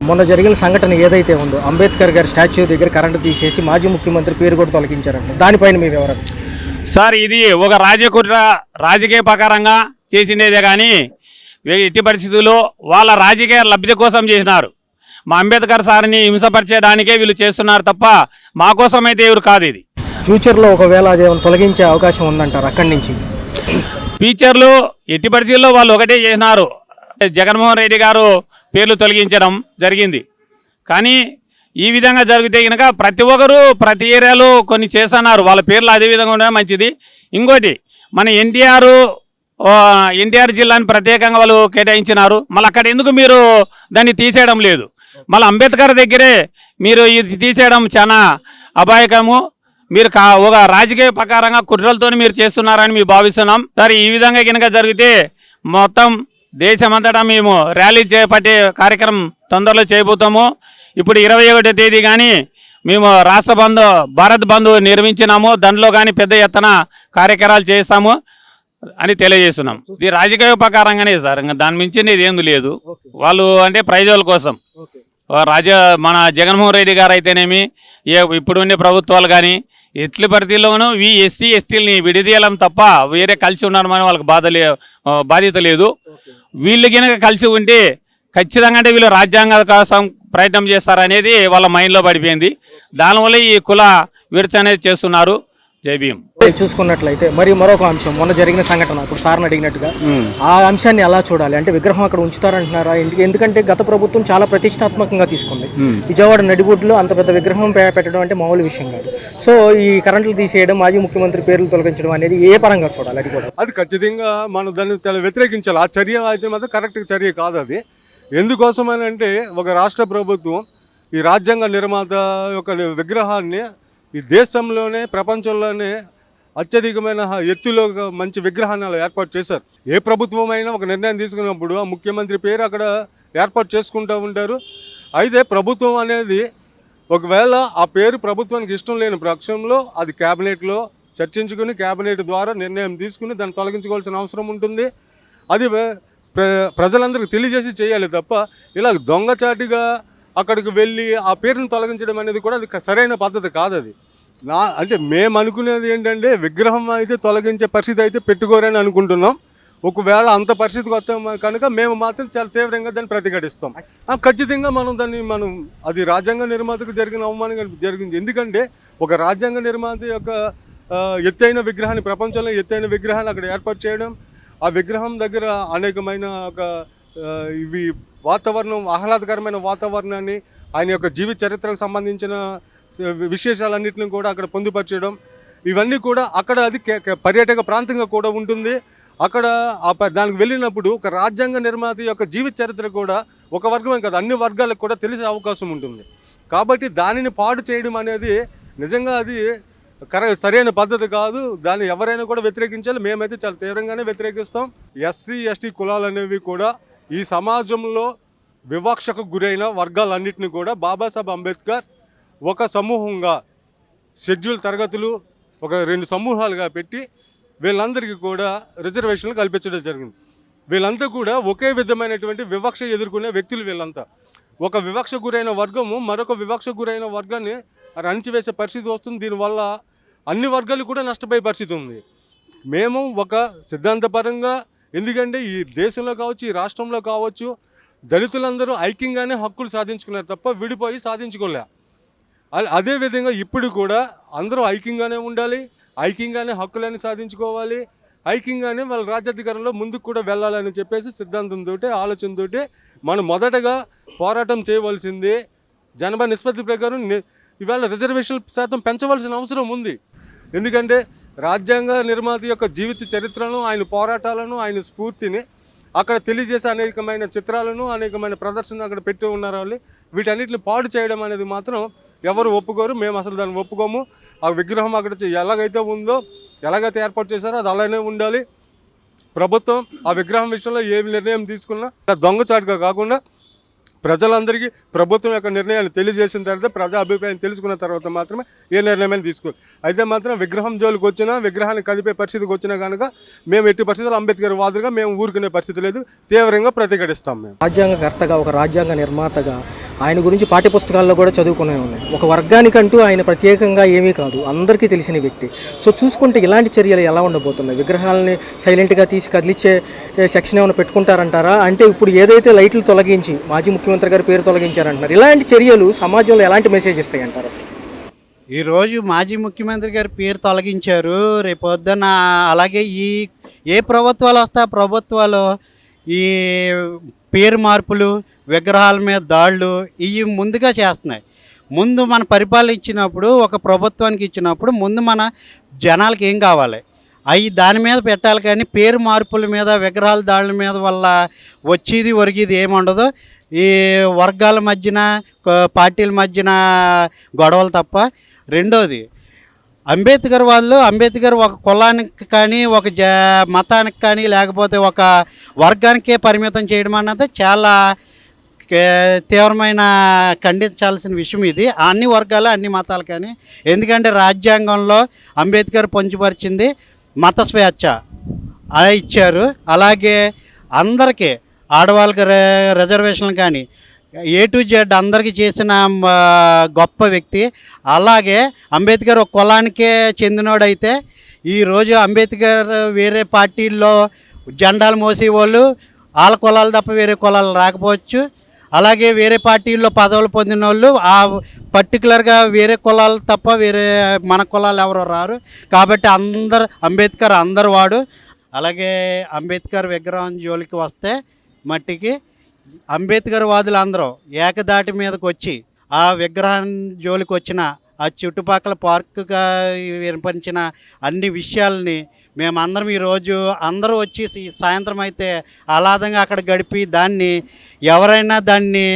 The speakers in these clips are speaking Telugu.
మొన్న జరిగిన సంఘటన ఏదైతే ఉందో అంబేద్కర్ గారి స్టాచ్యూ దగ్గర కరెంటు తీసేసి మాజీ ముఖ్యమంత్రి పేరు కూడా తొలగించారంట, దానిపైన మీ వివరం సార్? ఇది ఒక రాజకీయ ప్రకారంగా చేసిండేదే కానీ ఎట్టి పరిస్థితుల్లో వాళ్ళ రాజకీయ లబ్ధి కోసం చేసినారు. మా అంబేద్కర్ సార్ని హింసపరిచేదానికే వీళ్ళు చేస్తున్నారు తప్ప మా కోసం అయితే ఎవరు కాదు. ఇది ఫ్యూచర్లో ఒకవేళ అదేమైనా తొలగించే అవకాశం ఉందంటారు అక్కడి నుంచి? ఫ్యూచర్లో ఎట్టి పరిస్థితుల్లో వాళ్ళు ఒకటే చేసినారు, జగన్మోహన్ రెడ్డి గారు పేర్లు తొలగించడం జరిగింది. కానీ ఈ విధంగా జరిగితే కనుక ప్రతి ఒక్కరు ప్రతి ఏరియాలో కొన్ని చేస్తున్నారు, వాళ్ళ పేర్లు అదే విధంగా ఉండడం మంచిది. ఇంకోటి మన ఎన్టీఆర్ జిల్లాని ప్రత్యేకంగా వాళ్ళు కేటాయించినారు, మళ్ళీ అక్కడ ఎందుకు మీరు దాన్ని తీసేయడం లేదు? మళ్ళీ అంబేద్కర్ దగ్గరే మీరు ఇది తీసేయడం చాలా అపాయకము. మీరు ఒక రాజకీయ ప్రకారంగా కుట్రలతో మీరు చేస్తున్నారని మేము భావిస్తున్నాం. సరే, ఈ విధంగా కనుక జరిగితే మొత్తం దేశమంతటా మేము ర్యాలీ చేపట్టే కార్యక్రమం తొందరలో చేయబోతాము. ఇప్పుడు 21వ తేదీ కానీ మేము రాష్ట్ర బంధు భారత్ బంధు నిర్మించినాము, దానిలో కానీ పెద్ద ఎత్తున కార్యక్రమాలు చేస్తాము అని తెలియజేస్తున్నాం. ఇది రాజకీయ ప్రకారంగానే సార్, ఇంకా దాని మించింది ఇదేందు లేదు. వాళ్ళు అంటే ప్రజల కోసం మన జగన్మోహన్ రెడ్డి గారు అయితేనేమి, ఇప్పుడు ఉండే ప్రభుత్వాలు కానీ ఎట్ల పరిధిలోనూ ఎస్సీ ఎస్టీలని విడిదీయడం తప్ప వేరే కలిసి ఉండడం వాళ్ళకి బాధ్యత లేదు. వీళ్ళు కనుక కలిసి ఉంటే ఖచ్చితంగా అంటే వీళ్ళు రాజ్యాంగ కోసం ప్రయత్నం చేస్తారనేది వాళ్ళ మైండ్లో పడిపోయింది. దానివల్ల ఈ కుల విరచ అనేది చేస్తున్నారు. జై భీమ్. చూసుకున్నట్లయితే మరి మరొక అంశం, మొన్న జరిగిన సంఘటన ఇప్పుడు సార్ని అడిగినట్టుగా ఆ అంశాన్ని ఎలా చూడాలి? అంటే విగ్రహం అక్కడ ఉంచుతారంటున్నారా? ఎందుకంటే గత ప్రభుత్వం చాలా ప్రతిష్టాత్మకంగా తీసుకుంది. విజయవాడ నడిబొడ్డులో అంత పెద్ద విగ్రహం పెట్టడం అంటే మామూలు విషయం కాదు. సో ఈ కరెంట్లు తీసేయడం, మాజీ ముఖ్యమంత్రి పేర్లు తొలగించడం అనేది ఏ పరంగా చూడాలి? అది కూడా అది ఖచ్చితంగా మనం దాన్ని వ్యతిరేకించాలి. ఆ చర్య అయితే మాత్రం కరెక్ట్ చర్య కాదు. అది ఎందుకోసమని అంటే ఒక రాష్ట్ర ప్రభుత్వం ఈ రాజ్యాంగ నిర్మాత యొక్క విగ్రహాన్ని ఈ దేశంలోనే ప్రపంచంలోనే అత్యధికమైన ఎత్తులో మంచి విగ్రహాన్ని అలా ఏర్పాటు చేశారు. ఏ ప్రభుత్వం అయినా ఒక నిర్ణయం తీసుకున్నప్పుడు ఆ ముఖ్యమంత్రి పేరు అక్కడ ఏర్పాటు చేసుకుంటూ ఉంటారు. అయితే ప్రభుత్వం అనేది ఒకవేళ ఆ పేరు ప్రభుత్వానికి ఇష్టం లేని పక్షంలో అది క్యాబినెట్లో చర్చించుకుని క్యాబినెట్ ద్వారా నిర్ణయం తీసుకుని దాన్ని తొలగించుకోవాల్సిన అవసరం ఉంటుంది. అది ప్రజలందరికీ తెలియజేసి చేయాలి తప్ప ఇలా దొంగచాటిగా అక్కడికి వెళ్ళి ఆ పేరును తొలగించడం అనేది కూడా అది సరైన పద్ధతి కాదు. అది అంటే మేము అనుకునేది ఏంటంటే విగ్రహం అయితే తొలగించే పరిస్థితి అయితే పెట్టుకోరని అనుకుంటున్నాం. ఒకవేళ అంత పరిస్థితికి వస్తాం కనుక మేము మాత్రం చాలా తీవ్రంగా దాన్ని ప్రతిఘటిస్తాం. ఖచ్చితంగా మనం అది రాజ్యాంగ నిర్మాతకు జరిగిన అవమానంగా జరిగింది. ఎందుకంటే ఒక రాజ్యాంగ నిర్మాత యొక్క ఎత్తైన విగ్రహాన్ని, ప్రపంచంలో ఎత్తైన విగ్రహాన్ని అక్కడ ఏర్పాటు చేయడం, ఆ విగ్రహం దగ్గర అనేకమైన ఒక ఇవి వాతావరణం, ఆహ్లాదకరమైన వాతావరణాన్ని, ఆయన యొక్క జీవిత చరిత్రకు సంబంధించిన విశేషాలన్నింటినీ కూడా అక్కడ పొందుపరచడం, ఇవన్నీ కూడా అక్కడ అది పర్యాటక ప్రాంతంగా కూడా ఉంటుంది. అక్కడ దానికి వెళ్ళినప్పుడు ఒక రాజ్యాంగ నిర్మాత యొక్క జీవిత చరిత్ర కూడా ఒక వర్గమే కాదు అన్ని వర్గాలకు కూడా తెలిసే అవకాశం ఉంటుంది. కాబట్టి దానిని పాడు చేయడం అనేది నిజంగా అది సరైన పద్ధతి కాదు. దాన్ని ఎవరైనా కూడా వ్యతిరేకించాలి. మేమైతే చాలా తీవ్రంగానే వ్యతిరేకిస్తాం. ఎస్సీ ఎస్టీ కులాలు అనేవి కూడా ఈ సమాజంలో వివక్షకు గురైన వర్గాలన్నింటినీ కూడా బాబాసాహెబ్ అంబేద్కర్ ఒక సమూహంగా షెడ్యూల్ తరగతులు ఒక 2 సమూహాలుగా పెట్టి వీళ్ళందరికీ కూడా రిజర్వేషన్లు కల్పించడం జరిగింది. వీళ్ళంతా కూడా ఒకే విధమైనటువంటి వివక్ష ఎదుర్కొనే వ్యక్తులు. వీళ్ళంతా ఒక వివక్ష గురైన వర్గము మరొక వివక్ష గురైన వర్గాన్ని అణిచివేసే పరిస్థితి వస్తుంది. దీనివల్ల అన్ని వర్గాలు కూడా నష్టపోయే పరిస్థితి ఉంది. మేము ఒక సిద్ధాంతపరంగా, ఎందుకంటే ఈ దేశంలో కావచ్చు, ఈ రాష్ట్రంలో కావచ్చు, దళితులందరూ ఐక్యంగానే హక్కులు సాధించుకున్నారు తప్ప విడిపోయి సాధించుకోలే. అదేవిధంగా ఇప్పుడు కూడా అందరూ ఐక్యంగానే ఉండాలి, ఐక్యంగానే హక్కులని సాధించుకోవాలి, ఐక్యంగానే వాళ్ళ రాజ్యాధికారంలో ముందుకు కూడా వెళ్ళాలని చెప్పేసి సిద్ధాంతంతో, ఆలోచనతో మనం మొదటగా పోరాటం చేయవలసింది జనాభా నిష్పత్తి ప్రకారం ఇవాళ రిజర్వేషన్ శాతం పెంచవలసిన అవసరం ఉంది. ఎందుకంటే రాజ్యాంగ నిర్మాత యొక్క జీవిత చరిత్రను, ఆయన పోరాటాలను, ఆయన స్ఫూర్తిని అక్కడ తెలియజేసే అనేకమైన చిత్రాలను, అనేకమైన ప్రదర్శనలు అక్కడ పెట్టి ఉన్నారు. వాళ్ళు వీటన్నిటిని పాడు చేయడం అనేది మాత్రం ఎవరు ఒప్పుకోరు. మేము అసలు దాన్ని ఒప్పుకోము. ఆ విగ్రహం అక్కడ ఎలాగైతే ఉందో, ఎలాగైతే ఏర్పాటు చేశారో అది అలానే ఉండాలి. ప్రభుత్వం ఆ విగ్రహం విషయంలో ఏ నిర్ణయం తీసుకున్నా దొంగచాటుగా కాకుండా ప్రజలందరికీ ప్రభుత్వం యొక్క నిర్ణయాన్ని తెలియజేసిన తర్వాత, ప్రజా అభిప్రాయం తెలుసుకున్న తర్వాత మాత్రమే ఏ నిర్ణయమైనా తీసుకోవాలి. అయితే మాత్రం విగ్రహం జోలికి వచ్చినా, విగ్రహాన్ని కదిపే పరిస్థితికి వచ్చినా కనుక మేము ఎట్టి పరిస్థితుల్లో అంబేద్కర్ వాదులుగా మేము ఊరుకునే పరిస్థితి లేదు. తీవ్రంగా ప్రతిఘటిస్తాం. మేము రాజ్యాంగకర్తగా, ఒక రాజ్యాంగ నిర్మాతగా ఆయన గురించి పాఠ్యపుస్తకాల్లో కూడా చదువుకునే ఉన్నాయి. ఒక వర్గానికంటూ ఆయన ప్రత్యేకంగా ఏమీ కాదు, అందరికీ తెలిసిన వ్యక్తి. సో చూసుకుంటే ఇలాంటి చర్యలు ఎలా ఉండబోతున్నాయి? విగ్రహాలని సైలెంట్గా తీసి కదిలిచ్చే సెక్షన్ ఏమైనా పెట్టుకుంటారంటారా? అంటే ఇప్పుడు ఏదైతే లైట్లు తొలగించి మాజీ ముఖ్యమంత్రి గారి పేరు తొలగించారంటున్నారు, ఇలాంటి చర్యలు సమాజంలో ఎలాంటి మెసేజ్ ఇస్తాయి అంటారు అసలు? ఈరోజు మాజీ ముఖ్యమంత్రి గారి పేరు తొలగించారు, రేపొద్దున అలాగే ఏ ప్రభుత్వాలు వస్తే ఆ ప్రభుత్వాలు ఈ పేరు మార్పులు, విగ్రహాల మీద దాళ్ళు ఇవి ముందుగా చేస్తున్నాయి. ముందు మన పరిపాలన ఇచ్చినప్పుడు, ఒక ప్రభుత్వానికి ఇచ్చినప్పుడు ముందు మన జనాలకి ఏం కావాలి అవి దాని మీద పెట్టాలి. కానీ పేరు మార్పుల మీద, విగ్రహాల దాళ్ళ మీద వల్ల వచ్చేది ఒరిగేది ఏముండదు. ఈ వర్గాల మధ్యన, పార్టీల మధ్యన గొడవలు తప్ప. రెండోది, అంబేద్కర్ ఒక కులానికి కానీ, ఒక మతానికి కానీ, లేకపోతే ఒక వర్గానికే పరిమితం చేయడం అన్నది చాలా తీవ్రమైన ఖండించాల్సిన విషయం ఇది. అన్ని వర్గాలు, అన్ని మతాలు కానీ. ఎందుకంటే రాజ్యాంగంలో అంబేద్కర్ పొందుపరిచింది మత స్వేచ్ఛ అలా ఇచ్చారు. అలాగే అందరికీ, ఆడవాళ్ళకి రిజర్వేషన్లు కానీ, ఏ టు జెడ్ అందరికీ చేసిన గొప్ప వ్యక్తి. అలాగే అంబేద్కర్ ఒక కులానికే చెందినోడైతే ఈరోజు అంబేద్కర్ వేరే పార్టీల్లో జెండాలు మోసేవాళ్ళు వాళ్ళ కులాలు తప్ప వేరే కులాలు రాకపోవచ్చు. అలాగే వేరే పార్టీల్లో పదవులు పొందిన వాళ్ళు ఆ పర్టికులర్గా వేరే కులాలు తప్ప వేరే మన కులాలు ఎవరు రారు. కాబట్టి అంబేద్కర్ అందరు వాడు. అలాగే అంబేద్కర్ విగ్రహం జోలికి వస్తే మట్టికి అంబేద్కర్ వాదులు అందరూ ఏకదాటి మీదకి వచ్చి ఆ విగ్రహం జోలికి వచ్చిన, ఆ చుట్టుపక్కల పార్కుగా వినిపించిన అన్ని విషయాల్ని మేమందరం ఈరోజు అందరూ వచ్చి సాయంత్రం అయితే ఆహ్లాదంగా అక్కడ గడిపి ఎవరైనా దాన్ని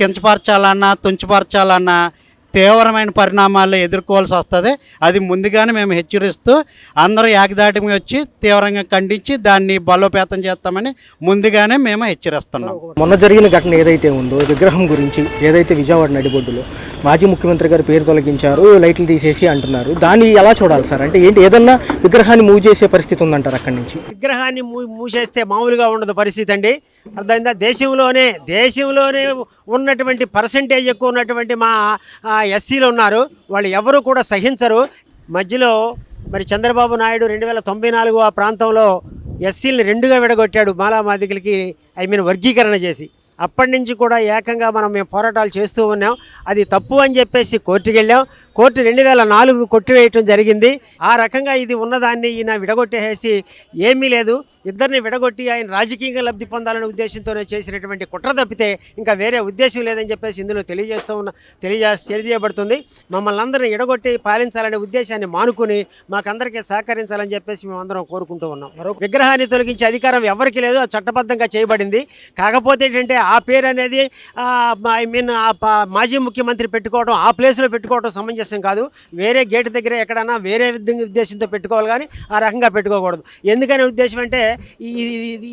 కించపరచాలన్నా, తుంచపరచాలన్నా తీవ్రమైన పరిణామాలు ఎదుర్కోవాల్సి వస్తుంది. అది ముందుగానే మేము హెచ్చరిస్తూ అందరూ ఏకదాటి వచ్చి తీవ్రంగా ఖండించి దాన్ని బలోపేతం చేస్తామని ముందుగానే మేము హెచ్చరిస్తున్నాం. మొన్న జరిగిన ఘటన ఏదైతే ఉందో, విగ్రహం గురించి ఏదైతే విజయవాడ నడిబొడ్డులో మాజీ ముఖ్యమంత్రి గారు పేరు తొలగించారు, లైట్లు తీసేసి అంటున్నారు, దాన్ని ఎలా చూడాలి సార్? అంటే ఏంటి, ఏదన్నా విగ్రహాన్ని మూవ్ చేసే పరిస్థితి ఉందంటారు అక్కడి నుంచి? విగ్రహాన్ని మూసేస్తే మామూలుగా ఉండదు పరిస్థితి అండి. అర్థమైందా? దేశంలోనే ఉన్నటువంటి పర్సంటేజ్ ఎక్కువ ఉన్నటువంటి మా ఎస్సీలు ఉన్నారు, వాళ్ళు ఎవరు కూడా సహించరు. మధ్యలో మరి చంద్రబాబు నాయుడు 2094 ఆ ప్రాంతంలో ఎస్సీలని రెండుగా విడగొట్టాడు, మాలామాదికలకి వర్గీకరణ చేసి. అప్పటి నుంచి కూడా ఏకంగా మేము పోరాటాలు చేస్తూ ఉన్నాం. అది తప్పు అని చెప్పేసి కోర్టుకు వెళ్ళాం. కోర్టు 2004 కొట్టివేయటం జరిగింది. ఆ రకంగా ఇది ఉన్నదాన్ని ఈయన విడగొట్టేసి ఏమీ లేదు, ఇద్దరిని విడగొట్టి ఆయన రాజకీయంగా లబ్ధి పొందాలనే ఉద్దేశంతోనే చేసినటువంటి కుట్ర తప్పితే ఇంకా వేరే ఉద్దేశం లేదని చెప్పేసి ఇందులో తెలియజేయబడుతుంది. మమ్మల్ని అందరినీ విడగొట్టి పాలించాలనే ఉద్దేశాన్ని మానుకుని మాకందరికీ సహకరించాలని చెప్పేసి మేమందరం కోరుకుంటూ ఉన్నాం. విగ్రహాన్ని తొలగించే అధికారం ఎవరికి లేదు, అది చట్టబద్ధంగా చేయబడింది. కాకపోతే ఏంటంటే ఆ పేరు అనేది మాజీ ముఖ్యమంత్రి పెట్టుకోవడం, ఆ ప్లేస్లో పెట్టుకోవడం సమంజసం కాదు. వేరే గేటు దగ్గర ఎక్కడన్నా వేరే ఉద్దేశంతో పెట్టుకోవాలి, కానీ ఆ రకంగా పెట్టుకోకూడదు. ఎందుకనే ఉద్దేశం అంటే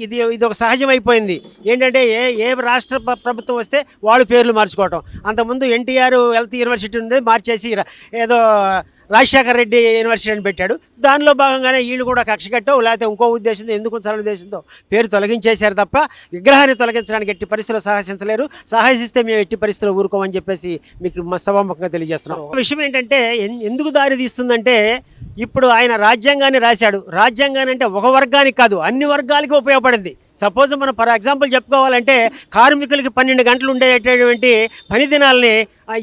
ఇది ఒక సహజమైపోయింది. ఏంటంటే ఏ రాష్ట్ర ప్రభుత్వం వస్తే వాళ్ళు పేర్లు మార్చుకోవటం. అంతకుముందు ఎన్టీఆర్ హెల్త్ యూనివర్సిటీ ఉంది, మార్చేసి ఏదో రాజశేఖర రెడ్డి యూనివర్సిటీ అని పెట్టాడు. దానిలో భాగంగానే వీళ్ళు కూడా కక్ష కట్టో లేకపోతే ఇంకో ఉద్దేశంతో, ఎందుకు ఉంచాలనే ఉద్దేశంతో పేరు తొలగించేశారు తప్ప విగ్రహాన్ని తొలగించడానికి ఎట్టి పరిస్థితుల్లో సాహసించలేరు. సాహసిస్తే మేము ఎట్టి పరిస్థితుల్లో ఊరుకోమని చెప్పేసి మీకు సభాముఖంగా తెలియజేస్తున్నాం. విషయం ఏంటంటే ఎందుకు దారి తీస్తుందంటే, ఇప్పుడు ఆయన రాజ్యాంగాన్ని రాశాడు. రాజ్యాంగాన్ని అంటే ఒక వర్గానికి కాదు, అన్ని వర్గాలకి ఉపయోగపడింది. సపోజ్ మనం ఫర్ ఎగ్జాంపుల్ చెప్పుకోవాలంటే, కార్మికులకి 12 గంటలు ఉండేటటువంటి పని దినాలని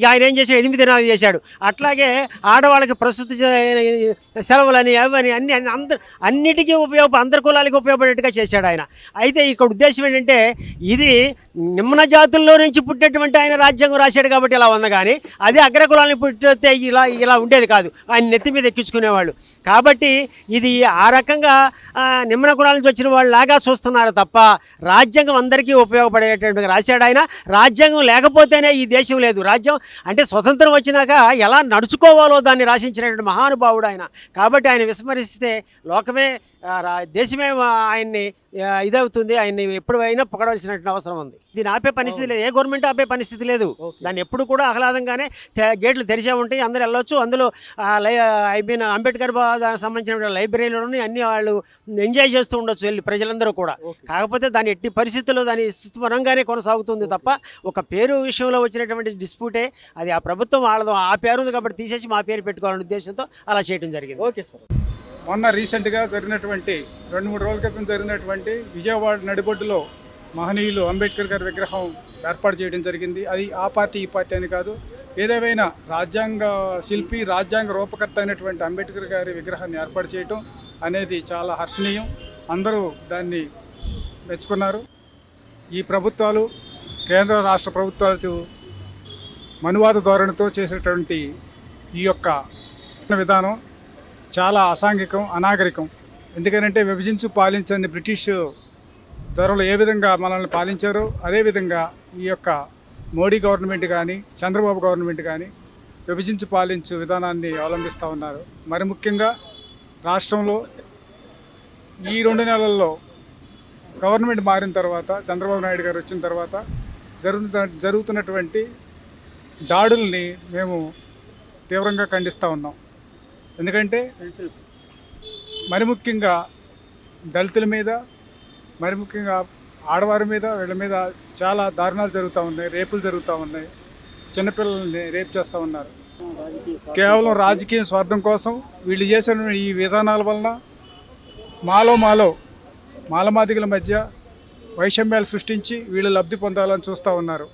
ఆయన ఏం చేశాడు, 8 దినాలు చేశాడు. అట్లాగే ఆడవాళ్ళకి ప్రస్తుత సెలవులని అవని అన్నిటికీ అందరి కులాలకి ఉపయోగపడేట్టుగా చేశాడు ఆయన. అయితే ఇక్కడ ఉద్దేశం ఏంటంటే, ఇది నిమ్న జాతుల్లో నుంచి పుట్టినటువంటి ఆయన రాజ్యాంగం రాశాడు కాబట్టి ఇలా ఉంది, కానీ అదే అగ్రకులాన్ని పుట్టితే ఇలా ఉండేది కాదు, ఆయన నెత్తి మీద ఎక్కించుకునేవాళ్ళు. కాబట్టి ఇది ఆ రకంగా నిమ్న కులాల నుంచి వచ్చిన వాళ్ళు లాగా చూస్తున్నారు తప్ప రాజ్యాంగం అందరికీ ఉపయోగపడేటట్టుగా రాశాడు ఆయన. రాజ్యాంగం లేకపోతేనే ఈ దేశం లేదు. రాజ్యం అంటే స్వతంత్రం వచ్చినాక ఎలా నడుచుకోవాలో దాన్ని రాసించినటువంటి మహానుభావుడు ఆయన. కాబట్టి ఆయన విస్మరిస్తే లోకమే, దేశమే ఆయన్ని ఇదవుతుంది. ఆయన్ని ఎప్పుడు అయినా పొగడవలసినటువంటి అవసరం ఉంది. దీన్ని ఆపే పరిస్థితి లేదు, ఏ గవర్నమెంట్ ఆపే పరిస్థితి లేదు. దాన్ని ఎప్పుడు కూడా ఆహ్లాదంగానే గేట్లు తెరిచే ఉంటాయి, అందరూ వెళ్ళొచ్చు. అందులో అంబేద్కర్ దానికి సంబంధించిన లైబ్రరీలోని అన్ని వాళ్ళు ఎంజాయ్ చేస్తూ ఉండొచ్చు వెళ్ళి ప్రజలందరూ కూడా. కాకపోతే దాని ఎట్టి పరిస్థితుల్లో దాని స్థితిపరంగానే కొనసాగుతుంది తప్ప ఒక పేరు విషయంలో వచ్చినటువంటి డిస్ప్యూటే అది. ఆ ప్రభుత్వం వాళ్ళతో ఆ పేరు ఉంది కాబట్టి తీసేసి మా పేరు పెట్టుకోవాలనే ఉద్దేశంతో అలా చేయడం జరిగింది. Okay sir. మొన్న రీసెంట్గా జరిగినటువంటి 2-3 రోజుల క్రితం జరిగినటువంటి విజయవాడ నడిబొడ్డులో మహనీయులు అంబేద్కర్ గారి విగ్రహం ఏర్పాటు చేయడం జరిగింది. అది ఆ పార్టీ ఈ పార్టీ అని కాదు, ఏదేమైనా రాజ్యాంగ శిల్పి, రాజ్యాంగ రూపకర్త అయినటువంటి అంబేద్కర్ గారి విగ్రహాన్ని ఏర్పాటు చేయటం అనేది చాలా హర్షణీయం. అందరూ దాన్ని మెచ్చుకున్నారు. ఈ ప్రభుత్వాలు, కేంద్ర రాష్ట్ర ప్రభుత్వాలు మనువాద ధోరణితో చేసేటువంటి ఈ యొక్క విధానం చాలా అసాంఘికం, అనాగరికం. ఎందుకంటే విభజించు పాలించని బ్రిటిష్ ధరలు ఏ విధంగా మనల్ని పాలించారో అదేవిధంగా ఈ యొక్క మోడీ గవర్నమెంట్ కానీ చంద్రబాబు గవర్నమెంట్ కానీ విభజించు పాలించు విధానాన్ని అవలంబిస్తూ ఉన్నారు. మరి ముఖ్యంగా రాష్ట్రంలో ఈ 2 నెలల్లో గవర్నమెంట్ మారిన తర్వాత, చంద్రబాబు నాయుడు గారు వచ్చిన తర్వాత జరుగుతున్నటువంటి దాడుల్ని మేము తీవ్రంగా ఖండిస్తూ ఉన్నాం. ఎందుకంటే మరి ముఖ్యంగా దళితుల మీద, మరి ముఖ్యంగా ఆడవారి మీద, వీళ్ళ మీద చాలా దారుణాలు జరుగుతూ ఉన్నాయి, రేపులు జరుగుతూ ఉన్నాయి, చిన్నపిల్లల్ని రేప్ చేస్తూ ఉన్నారు. కేవలం రాజకీయ స్వార్థం కోసం వీళ్ళు చేసిన ఈ విధానాల వలన మాలమాదిగల మధ్య వైషమ్యాలు సృష్టించి వీళ్ళు లబ్ధి పొందాలని చూస్తూ ఉన్నారు.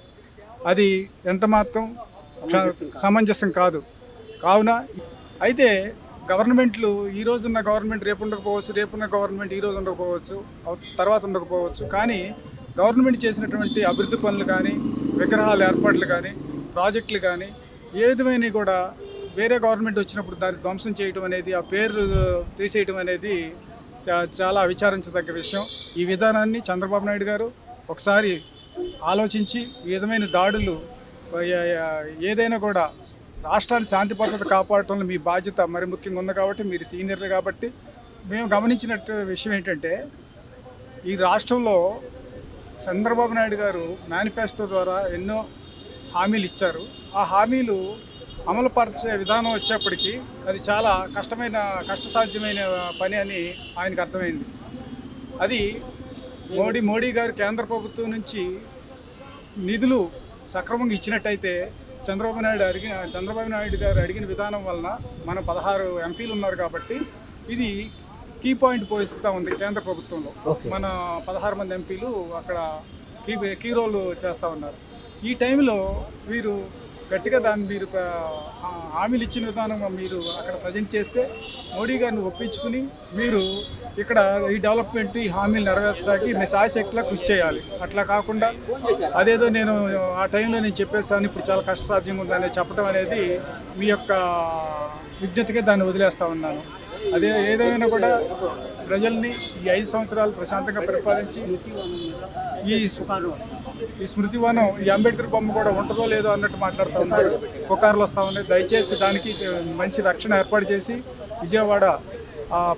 అది ఎంతమాత్రం సమంజసం కాదు. కావున అయితే గవర్నమెంట్లు ఈ రోజున్న గవర్నమెంట్ రేపు ఉండకపోవచ్చు, రేపున్న గవర్నమెంట్ ఈ రోజు ఉండకపోవచ్చు, తర్వాత ఉండకపోవచ్చు. కానీ గవర్నమెంట్ చేసినటువంటి అభివృద్ధి పనులు కానీ, విగ్రహాల ఏర్పాట్లు కానీ, ప్రాజెక్టులు కానీ ఏ విధమైనవి కూడా వేరే గవర్నమెంట్ వచ్చినప్పుడు దాన్ని ధ్వంసం చేయడం అనేది, ఆ పేరు తీసేయడం అనేది చాలా విచారించదగ్గ విషయం. ఈ విధానాన్ని చంద్రబాబు నాయుడు గారు ఒకసారి ఆలోచించి ఈ విధమైన దాడులు ఏదైనా కూడా రాష్ట్రాన్ని శాంతి భద్రత కాపాడటంలో మీ బాధ్యత మరి ముఖ్యంగా ఉంది కాబట్టి, మీరు సీనియర్లు కాబట్టి. మేము గమనించినట్టు విషయం ఏంటంటే ఈ రాష్ట్రంలో చంద్రబాబు నాయుడు గారు మేనిఫెస్టో ద్వారా ఎన్నో హామీలు ఇచ్చారు. ఆ హామీలు అమలుపరిచే విధానం వచ్చేప్పటికీ అది చాలా కష్టసాధ్యమైన పని అని ఆయనకు అర్థమైంది. అది మోడీ గారు కేంద్ర ప్రభుత్వం నుంచి నిధులు సక్రమంగా ఇచ్చినట్టయితే చంద్రబాబు నాయుడు గారు అడిగిన విధానం వలన మన 16 ఎంపీలు ఉన్నారు కాబట్టి ఇది కీ పాయింట్ పోయిస్తూ ఉంది కేంద్ర ప్రభుత్వంలో. మన 16 మంది ఎంపీలు అక్కడ కీ రోల్ చేస్తూ ఉన్నారు. ఈ టైంలో వీరు గట్టిగా దాన్ని మీరు హామీలు ఇచ్చిన విధానం మీరు అక్కడ ప్రజెంట్ చేస్తే మోడీ గారిని ఒప్పించుకుని మీరు ఇక్కడ ఈ డెవలప్మెంట్, ఈ హామీలు నెరవేర్చడానికి మీ శాయశక్తిలా కృషి చేయాలి. అట్లా కాకుండా అదేదో నేను ఆ టైంలో నేను చెప్పేసాను ఇప్పుడు చాలా కష్టసాధ్యంగా ఉందని చెప్పడం అనేది మీ యొక్క విజ్ఞతకే దాన్ని వదిలేస్తూ ఉన్నాను. అదే ఏదైనా కూడా ప్రజల్ని ఈ 5 సంవత్సరాలు ప్రశాంతంగా పరిపాలించి ఈ స్మృతివనం, ఈ అంబేద్కర్ బొమ్మ కూడా ఉంటుందో లేదో అన్నట్టు మాట్లాడుతూ ఉన్నారు. పుకార్లు వస్తూ ఉన్నాయి. దయచేసి దానికి మంచి రక్షణ ఏర్పాటు చేసి విజయవాడ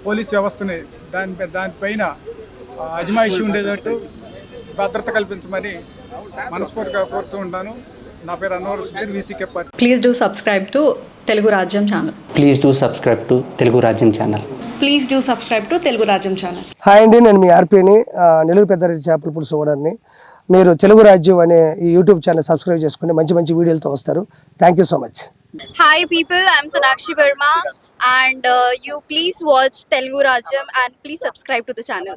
పోలీస్ వ్యవస్థని దానిపైన అజమాయిషి ఉండేటట్టు భద్రత కల్పించమని మనస్ఫూర్తిగా కోరుతూ ఉంటాను. నా పేరు Annavaram Sudheer, VCK party. Please do subscribe to Telugu Rajyam channel. Please do subscribe to Telugu Rajyam channel. Please do subscribe to Telugu Rajyam channel. Hi అండి, నేను మీ ఆర్పీని, నెల్లూరు పెద్దారెడ్డి చేపల పులుసు ఓనర్ని. మీరు తెలుగు రాజ్యం అనే ఈ యూట్యూబ్ ఛానల్ సబ్స్క్రైబ్ చేసుకుని మంచి వీడియోలతో వస్తారు. Thank you so much. Hi people, I'm Sonakshi Verma and you please watch Telugu Rajyam and please subscribe to the channel.